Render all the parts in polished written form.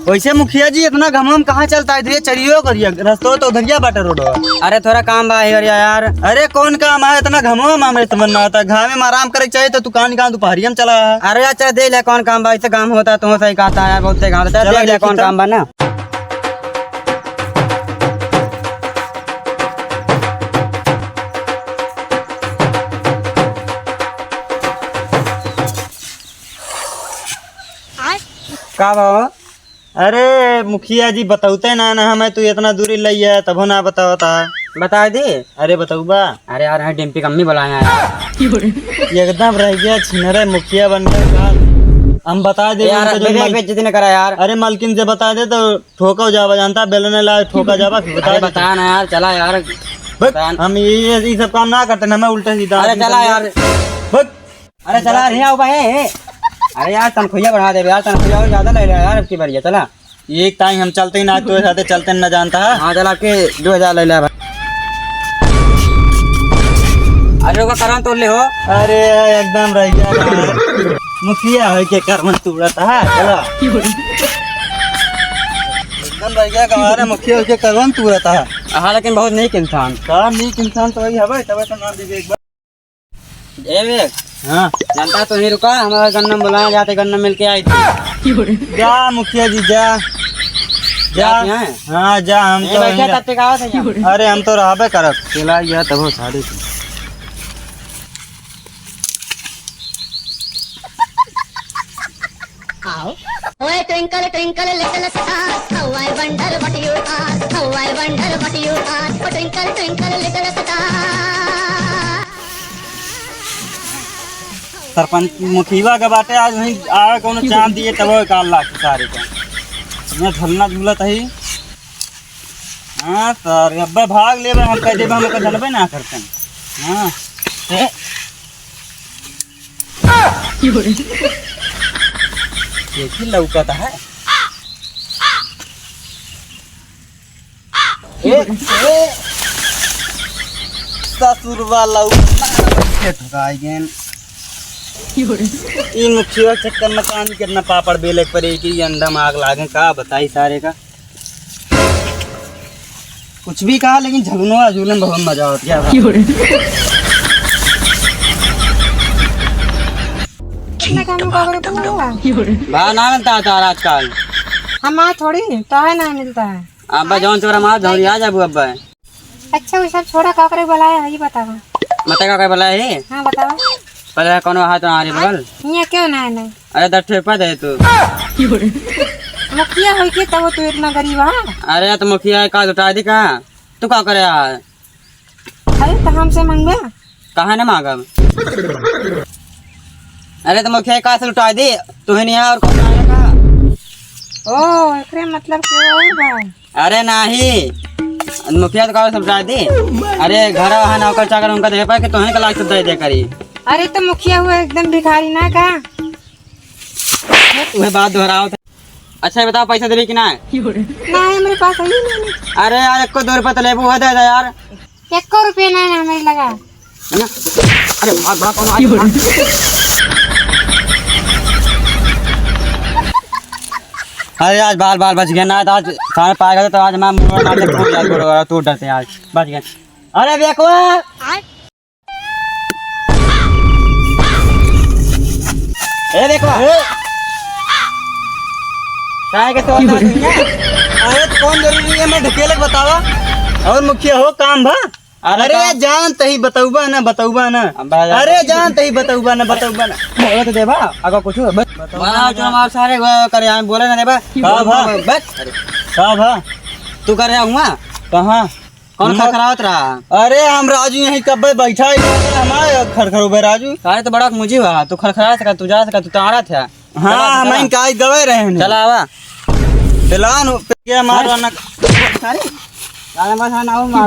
वैसे मुखिया जी इतना घमम कहाँ चलता है? चलियो करिए रस्तो तो उधरिया बाटा रोड। अरे थोड़ा काम बा यार। अरे कौन काम है इतना घमम? हमें तमन्ना आता घाम में आराम करे चाहिए तो तू कहाँ दोपहरिया में चला। अरे यार चल देख ले कौन काम बा। इससे काम होता तुम सही कहता है, बहुत सही काम होता है। देख ले कौन काम बा ना। का बा? अरे मुखिया जी बताते ना हमें तू इतना दूरी लई है तब ना बताता। बता दे। अरे बताऊ बा। अरे यार है डिम्पी कम्मी बुलाया यार। एकदम रह गया छिनरे मुखिया बन गया। हम बता दे यार बेइज्जती न करा यार। अरे मालकिन से बता दे तो ठोका जावा जानता बेलने ला ठोका जावा बता ना यार। चला यार हम ये सब काम ना करते ना, हमें उल्टा सीधा। अरे चला यार। अरे चला नहीं आओ भाई। अरे यार तनख्वाह बढ़ा दे यार, तनख्वाह ज्यादा ले लिया यार आपकी बढ़िया। चला एक टाइम हम चलते ही ना तो साथे चलते न जानता है। हाँ चला के 2000 ले लिया भाई। अरे वो करा तो ले हो। अरे एकदम रह गया मुखिया है के कर्म तोड़ता है। चला एकदम रह गया हमारे मुखिया के कर्म तोड़ता है। हाँ लेकिन बहुत नेक इंसान। का नेक इंसान तो वही है तब तो नाम दीजिए एक बार। हाँ जानता तो नहीं रुका, हमारा गन्ना बुलाया जाते गन्ना मिल के आई थी। जा मुखिया जी जा जा। हाँ जा हम तो अरे हम तो रहा करब चला गया तब साढ़े Oye, twinkle, twinkle, little star, how I wonder what you are, how I wonder what you are. Oh, twinkle, twinkle, little star. Sarpanch मुखिया के बाटे आज नहीं आए कौन चांद दिए तब काल लाख सारे का मैं झलना झूलत है। हाँ सर अब भाग ले हम कह देबे हम झलबे ना करते। हाँ देखी लौकता है। ससुर वाला ठुकाई गेन ई मुखिया चक्कर में काम कितना पापड़ बेले पड़े कि अंडा में आग लागे। का बताई सारे का कुछ भी कहा लेकिन झगनो झूलन बहुत मजा होता है। भाव ना मिलता है आजकल। हमारा थोड़ी तो है ना मिलता है। अब्बा जौन चोरा मार धौरी आ जाबू अब्बा। अच्छा वो सब छोड़ा काकरे बुलाया है ये बताओ। मत का बोला है। हाँ बताओ। पहले कौन हाथ तुम्हारे बगल। ये क्यों ना है नहीं? अरे 10 ठेपा दे तू। मुखिया हो के तब तो इतना गरीब है। अरे तो मुखिया का लुटा दी का तू का करे यार। अरे तो हमसे मांगे कहा ना मांगब। अरे तो मुखिया का से लुटा दी तू ही नहीं है और कौन आएगा का। ओ एकरे मतलब क्यों और भाई? अरे नहीं मुखिया तो का से लुटा दी। अरे घर है नौकर चाकर उनका दे पाए कि तू ही का लाख दे करी। अरे तो मुखिया हुआ एकदम भिखारी ना का। वह बात दोहराओ। अच्छा बताओ पैसा देबी कि ना? ना है मेरे पास है नहीं। अरे यार 1 2 रुपया तो लेबू है दे दे यार। 1 रुपया नहीं ना मेरे लगा। अरे भाग भाग कौन आई। अरे आज बाल बाल बच गया ना। आज खाने पाएगा तो आज मैं मुंह मार के टूट जाएगा। टूट डरते आज बच गया। अरे देखो ए देखो काय के तो अरे कौन जरूरी है मैं ढकेले बतावा और मुखिया हो काम भा। अरे जान तही बताऊबा ना अरे जान तही बताऊबा ना बोला तो देबा अगर कुछ बस जो मार सारे करे हम बोले ना देबा का भा बस। का भा तू करे आऊंगा कहां कौन खरावत रहा। अरे हम राजू यहीं कब बैठा है हमारे खरखर उबे राजू। अरे तो बड़ा मुझे हुआ तू खरखरा सका तू जा सका तू तो आ रहा था। हाँ हम का गवे रहे हैं। चला आवा दिलान पे मारवा ना।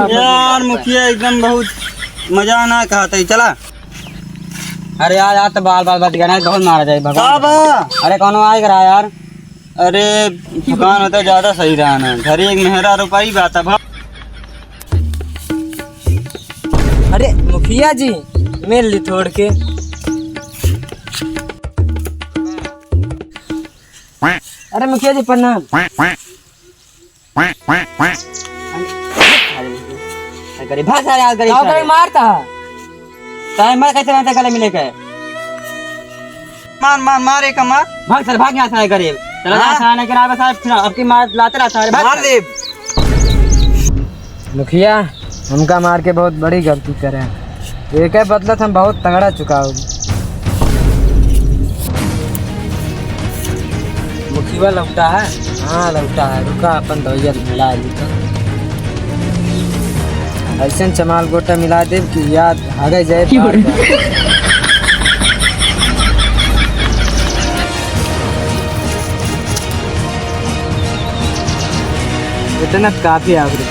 यार मुखिया एकदम बहुत मजा ना कहते चला। अरे यार तो बाल बाल बच गया ना बहुत मारा जाए भगवान। अरे कौन आए करा यार। अरे दुकान होता ज्यादा सही रहा ना घर एक मेहरा रुपये बात है। अरे मुखिया जी मिल ली थोड़ के। अरे मुखिया जी प्रणाम। गरीब भाग सारे आज गरीब गाँव का मारता सारे मर कैसे रहते गले मिले के मार मार मार एक मार भाग सारे भाग यहाँ सारे गरीब चला हाँ? सारे नहीं करा सारे फिर अब की मार लाते रहा सारे भाग मार दे। मुखिया हमका मार के बहुत बड़ी गलती करे। एक बदलत हम बहुत तगड़ा चुका हूँ। मुखिया लौटा है? हाँ लौटा है। रुका अपन दवाइया मिला ली तो ऐसा चमाल गोटा मिला दे कि याद आगे जाए बार बार। इतना काफी आगे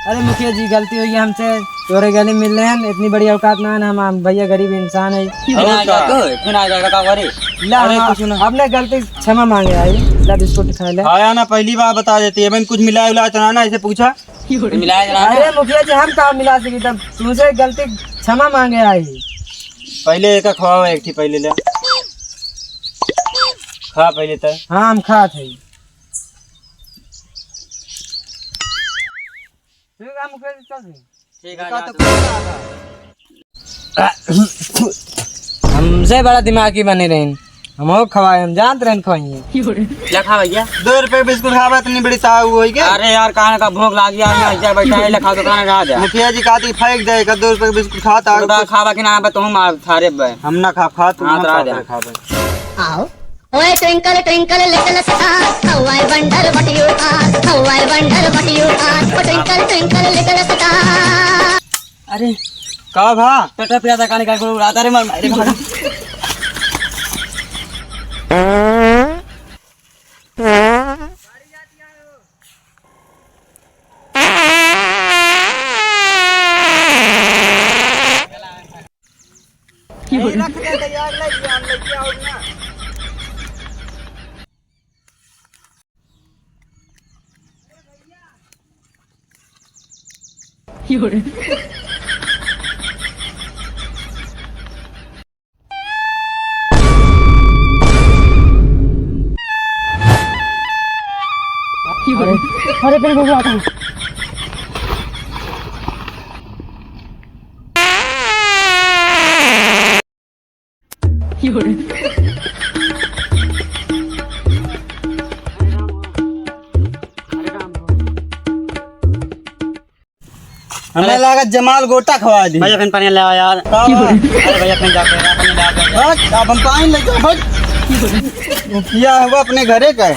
अरे मुखिया जी गलती हुई है हमसे। तोरे गली मिल रहे हैं इतनी बड़ी औकात ना है। हम भैया गरीब इंसान है। फिर आ जाएगा का करे ला आपने गलती क्षमा मांगे आई। ला बिस्कुट खा ले। आया ना पहली बार बता देती है मैंने कुछ मिला उला चना ना ऐसे पूछा मिलाया जरा अरे मुखिया जी हम कहाँ मिला सकी तब तुमसे गलती क्षमा मांगे आई। पहले एक खवाओ एक थी पहले ले खा पहले तो हाँ हम खा थे। ठीक है हमसे बड़ा दिमागी बने रहे। हम खवाए हम जानते रहे खवाइए। क्या खा भैया 2 रुपए बिस्कुट खावा इतनी बड़ी साहब हुई क्या अरे यार खाने का भूख लागी यार मैं ऐसे बैठा है लखा तो खाना खा जा मुखिया जी कहती फेंक दे 2 रुपए बिस्कुट खाता तो खावा कि ना बे तुम मार थारे बे हम ना खा तू हाँ, ना तो आ जा। खा भाई आओ ओए twinkle twinkle little star how I wonder what you are how I wonder what you are oh twinkle twinkle little star अरे का भा टटा पिया खाने का को उड़ाता रे मारे भाग रख दे तैयार ले हम लेके आओ ना अरे पेड़ को आता हमें लगा जमाल गोटा खवा दी भैया फिर पानी ले आ यार अरे भैया फिर जाके पानी ले आ हट अब हम पानी लेके हट मुखिया हुआ अपने घरे का है